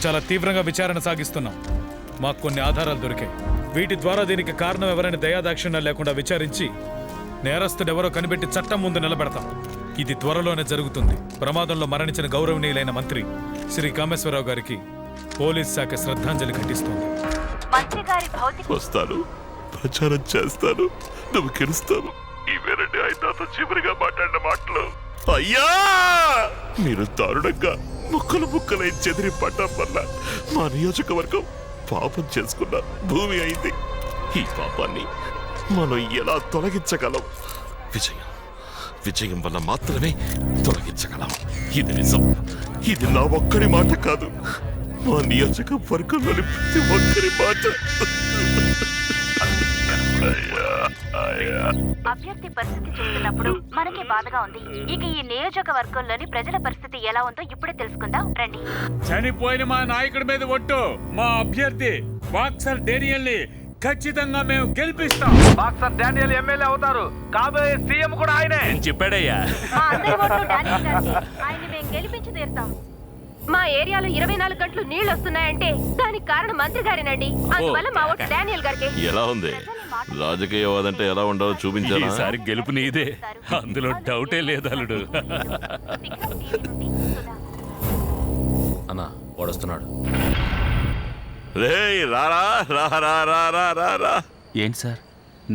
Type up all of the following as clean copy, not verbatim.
చాలా తీవ్రంగా విచారణ సాగిస్తున్నాం. మాకు కొన్ని ఆధారాలు దొరికాయి. వీటి ద్వారా దీనికి కారణం ఎవరైనా దయాదాక్షిణ్యం లేకుండా విచారించి నేరస్తుడెవరో కనిపెట్టి చట్టం ముందు నిలబెడతాం. ఇది త్వరలోనే జరుగుతుంది. ప్రమాదంలో మరణించిన గౌరవనీయులైన మంత్రి శ్రీ కామేశ్వరరావు గారికి పోలీస్ శాఖ శ్రద్ధాంజలి ఘటిస్తుంది. వస్తాను, ప్రచారం చేస్తాను, నువ్వు గెలుస్తాను. ఇవేనండి ఆయన చివరిగా మాట్లాడిన మాటలు. అయ్యా, మీరు దారుణంగా ముక్కలై చెదిరి పడ్డం వల్ల మా నియోజకవర్గం పాపం చేసుకున్న భూమి అయింది. ఈ పాపాన్ని మనం ఎలా తొలగించగలం? విజయం వల్ల మాత్రమే తొలగించగలం. ఇది నిజం. ఇది నా ఒక్కడి మాట కాదు, మా నియోజకవర్గంలోని ప్రతి ఒక్కరి మాట. అభ్యర్థి పరిస్థితి చూస్తున్నప్పుడు మనకే బాధగా ఉంది. ఇక ఈ నియోజకవర్గంలోని ప్రజల పరిస్థితి ఎలా ఉందో ఇప్పుడే తెలుసుకుందాం రండి. చనిపోయిన మా నాయకుడి మీద ఒట్టు. మా అభ్యర్థి బాక్సర్ డానియల్ ని ఖచ్చితంగా మేము గెలిపిస్తాం. బాక్సర్ డానియల్ ఎమ్మెల్యే అవుతారు, కాబోయే సీఎం కూడా ఆయనే చెప్పాడయ్యా. మా అందరి ఓట్లు డానియల్ గారికి. ఆయన్ని మేము గెలిపించి తీరుతాం. మా ఏరియాలో 24 గంటలు నీళ్లు వస్తున్నాయంటే దానికి కారణం మంత్రి గారేనండి. అందువల్ల మా ఓటు డానియల్ గారికి. ఎలా ఉంది? రాజకీయవాదంటే ఎలా ఉండాలో చూపించాలి. ఈసారి గెలుపు నీదే, అందులో డౌటే లేదు అల్లుడు. అన్నా వాడొస్తున్నాడు. ఏంటి సార్,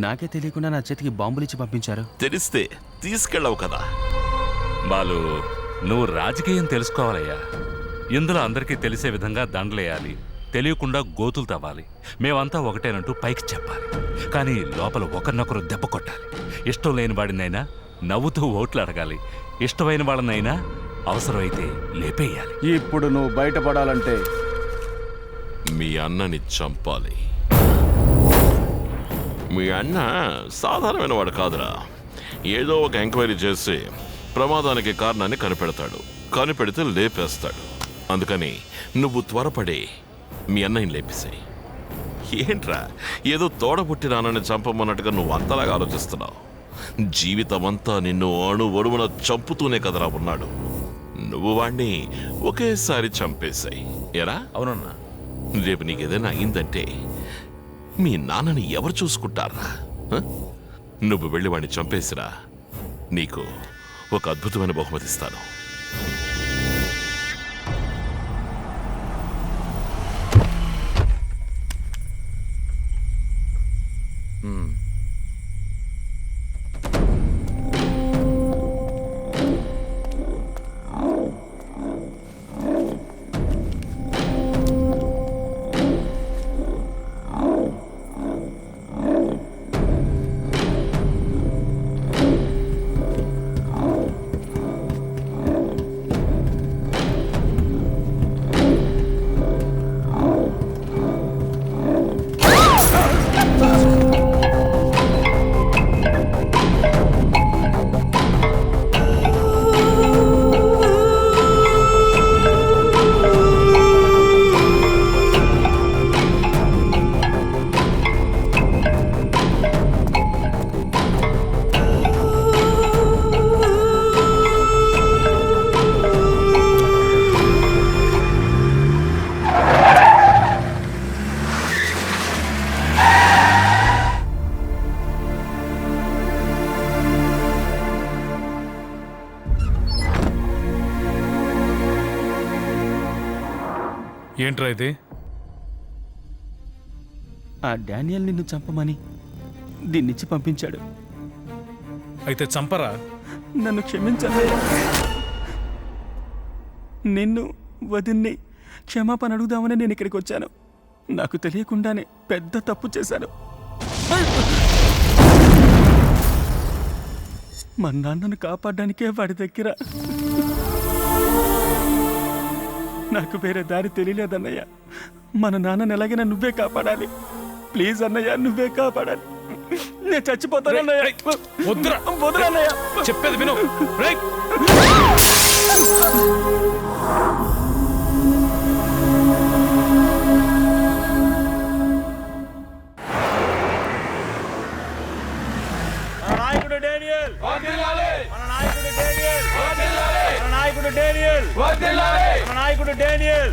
నాకే తెలియకుండా నా చేతికి బాంబులు ఇచ్చి పంపించారు? తెలిస్తే తీసుకెళ్ళవు కదా. బాలు, నువ్వు రాజకీయం తెలుసుకోవాలయ్యా. ఇందులో అందరికీ తెలిసే విధంగా దండలేయాలి, తెలియకుండా గోతులు తవ్వాలి. మేమంతా ఒకటేనంటూ పైకి చెప్పాలి, కానీ లోపల ఒకరినొకరు దెబ్బ కొట్టాలి. ఇష్టం లేని వాడినైనా నవ్వుతూ ఓట్లు అడగాలి, ఇష్టమైన వాళ్ళనైనా అవసరమైతే లేపేయాలి. ఇప్పుడు నువ్వు బయటపడాలంటే మీ అన్నని చంపాలి. మీ అన్న సాధారణమైన వాడు కాదురా. ఏదో ఒక ఎంక్వైరీ చేసి ప్రమాదానికి కారణాన్ని కనిపెడితే లేపేస్తాడు. అందుకని నువ్వు త్వరపడి మీ అన్నయ్యని లేపేసాయి. ఏంట్రా, ఏదో తోడబుట్టినానని చంపమన్నట్టుగా నువ్వు అంతలాగా ఆలోచిస్తున్నావు. జీవితమంతా నిన్ను అణువణువున చంపుతూనే కదరా ఉన్నాడు. నువ్వు వాణ్ణి ఒకేసారి చంపేశాయి. ఎరా? అవునన్నా. రేపు నీకేదైనా అయిందంటే మీ నాన్నని ఎవరు చూసుకుంటారా? నువ్వు వెళ్ళి వాణ్ణి చంపేసిరా, నీకు ఒక అద్భుతమైన బహుమతి ఇస్తాను. ఏంట్రా ఇది? ఆ డానియల్ నిన్ను చంపమని దీన్నిచ్చి పంపించాడు. అయితే చంపరా? నన్ను క్షమించండి. నిన్ను వదిన్ని క్షమాపణ అడుగుదామని నేను ఇక్కడికి వచ్చాను. నాకు తెలియకుండానే పెద్ద తప్పు చేశాను. మా నాన్నను కాపాడడానికే వాడి దగ్గర నాకు వేరే దారి తెలియలేదన్నయ్య. మన నాన్నని ఎలాగైనా నువ్వే కాపాడాలి. ప్లీజ్ అన్నయ్య, నువ్వే కాపాడాలి. నేను చచ్చిపోతానన్నయ్య. వద్దురా, వద్దురా అన్నయ్య, చెప్పేది విను. నాయకుడు డానియల్, మన నాయకుడు డానియల్, మన నాయకుడు నాయకుడు డానియల్ మన నాయకుడు డానియల్.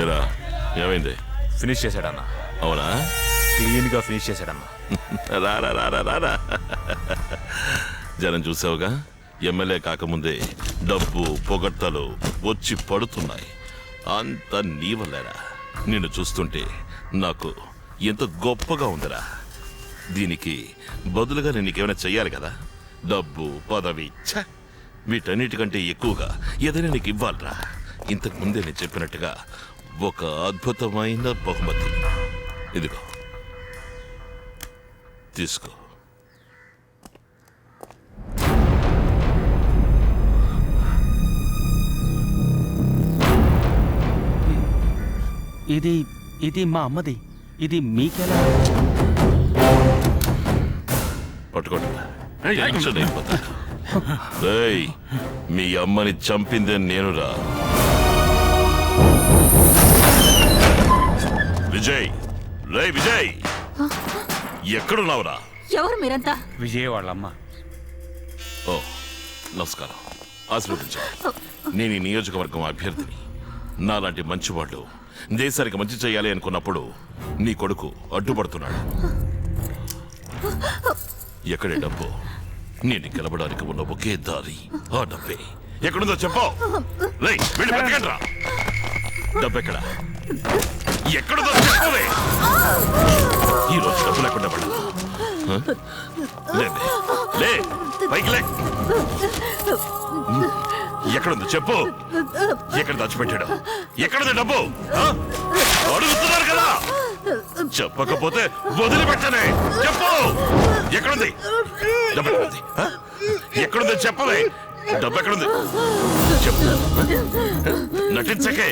ఏరా ఏమైంది? ఫినిష్ చేశాడన్న, అవునా? క్లీన్ గా ఫినిష్ చేశాడన్న. రారా రారా రారా. జనం చూసావుగా, ఎమ్మెల్యే కాకముందే డబ్బు పొగడ్తలు వచ్చి పడుతున్నాయి. అంత నీ వల్లేరా. నిన్ను చూస్తుంటే నాకు ఎంత గొప్పగా ఉందిరా. దీనికి బదులుగా నేను నీకేమైనా చెయ్యాలి కదా. డబ్బు పదవి వీటన్నిటికంటే ఎక్కువగా ఏదైనా నీకు ఇవ్వాలిరా. ఇంతకు ముందే నేను చెప్పినట్టుగా ఒక అద్భుతమైన బహుమతి ఇదిగో తీసుకో. ఇది మా అమ్మది. ఇది మీకెలా? పట్టుకోండి. టెన్షన్ అయిపోతా. రేయ్, మీ అమ్మని చంపిందే నేనురా. విజయ్, రేయ్ విజయ్, ఎక్కడున్నావురా? ఎవరు మీరంతా? విజయ్ వాళ్ళమ్మ. ఓ నమస్కారం, ఆశీర్వదించాలి. నేను ఈ నియోజకవర్గం అభ్యర్థిని. నాలాంటి మంచివాళ్ళు దేశానికి మంచి చేయాలి అనుకున్నప్పుడు నీ కొడుకు అడ్డుపడుతున్నాడు. ఎక్కడే డబ్బు? నేను గెలవడానికి ఉన్న ఒకే దారి ఆ డబ్బే. ఎక్కడుందో చెప్పు. రేయ్, వెళ్ళి వెతకండి రా. డబ్బు ఎక్కడ? ఎక్కడుందో చెప్పవే. ఈ రోజు డబ్బు లేకుండా పడ. లే పైకి లే. ఎక్కడుందో చెప్పు. ఎక్కడ దాచిపెట్టాడు? ఎక్కడుంది డబ్బు? అడుగుతున్నారు కదా, చెప్పకపోతే వదిలిపెట్టనే. చెప్పు, ఎక్కడుంది డబ్బు? ఎక్కడుంది? ఎక్కడుంది చెప్పవే. డబ్బు ఎక్కడుంది చెప్పు. నటించకే.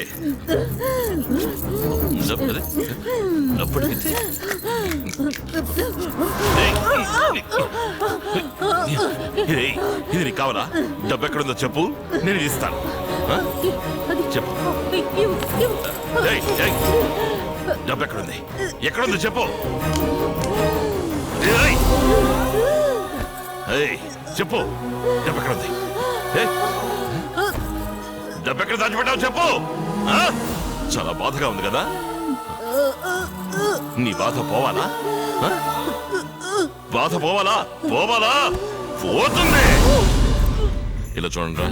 డబ్బు అడిగితే ఇది నీకు కావాలా? డబ్బు ఎక్కడుందో చెప్పు, నేను ఇది ఇస్తాను. చెప్పు. డబ్బు ఎక్కడుంది? ఎక్కడుంది చెప్పు. చెప్పు, డబ్బు ఎక్కడుంది? డబ్బు ఎక్కడ దాచిపెట్టావు చెప్పు. చాలా బాధగా ఉంది కదా. నీ బాధ పోవాలా? బాధ పోవాలా? పోవాలా? పోతుంది. ఇలా చూడండిరా,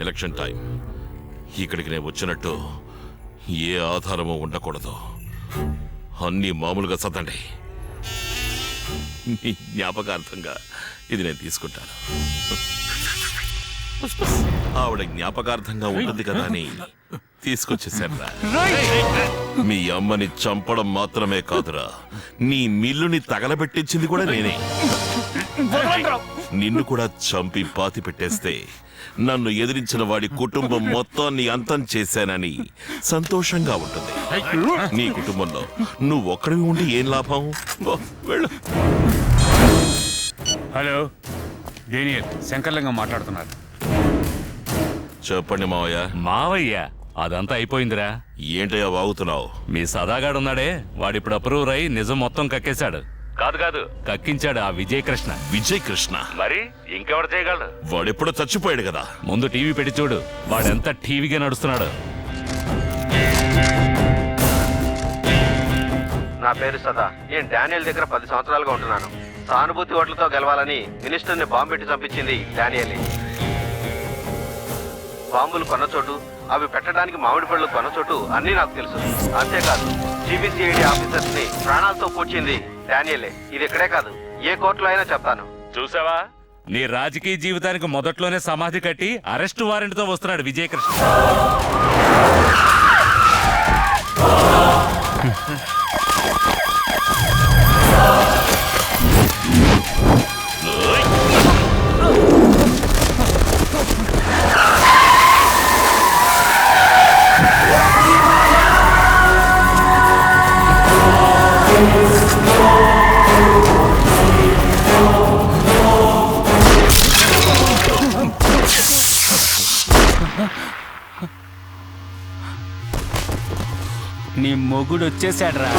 ఎలక్షన్ టైం. ఇక్కడికి నేను వచ్చినట్టు ఏ ఆధారమూ ఉండకూడదు. అన్నీ మామూలుగా సర్దండి. మీ జ్ఞాపకార్థంగా ఇది నేను తీసుకుంటాను. ఆవిడ జ్ఞాపకార్థంగా ఉంటుంది కదా అని తీసుకొచ్చేసారా. మీ అమ్మని చంపడం మాత్రమే కాదురా, నీ మిల్లుని తగలబెట్టించింది కూడా నేనే. నిన్ను కూడా చంపి పాతి పెట్టేస్తే నన్ను ఎదిరించిన వాడి కుటుంబం మొత్తాన్ని అంతం చేశానని సంతోషంగా ఉంటుంది. నీ కుటుంబంలో నువ్వు ఒక్కడివి ఉండి ఏం లాభం? వెళ్ళు. హలో, డేనియల్ శంకర్లింగం మాట్లాడుతున్నారు. చెప్పండి మావయ్య. మావయ్య, అదంతా అయిపోయిందిరా. ఏంటయ్యా వాగుతున్నావు? మీ సదాగాడున్నాడే, వాడిప్పుడు అప్రూవర్ అయి నిజం మొత్తం కక్కేశాడు. కాదు కక్కించాడు ఆ విజయ్ కృష్ణ. విజయ్ కృష్ణ? మరి ఇంకెవరు చేయగలడు? వాడెప్పుడో చచ్చిపోయాడు కదా. ముందు టీవీ పెట్టి చూడు, వాడెంత టీవీగా నడుస్తున్నాడు. నా పేరు సదా. నేను డానియల్ దగ్గర 10 సంవత్సరాలుగా ఉంటున్నాను. సానుభూతి ఓట్లతో గెలవాలని మినిస్టర్ని బాంబు పెట్టి చంపించింది డానియల్. బాంబులు కొన్న చోటు, అవి పెట్టడానికి మామిడి పళ్ళు కొన్న చోటు అన్నీ నాకు తెలుసు. అంతేకాదు, జీబీసీఐడి ఆఫీసర్స్ ని ప్రాణాలతో కూర్చింది డానియలే. ఇది ఇక్కడే కాదు, ఏ కోర్టులో అయినా చెప్తాను. చూసావా, నీ రాజకీయ జీవితానికి మొదట్లోనే సమాధి కట్టి అరెస్టు వారెంట్ తో వస్తున్నాడు విజయ్ కృష్ణ. నీ మొగుడు వచ్చేసాడ్రా.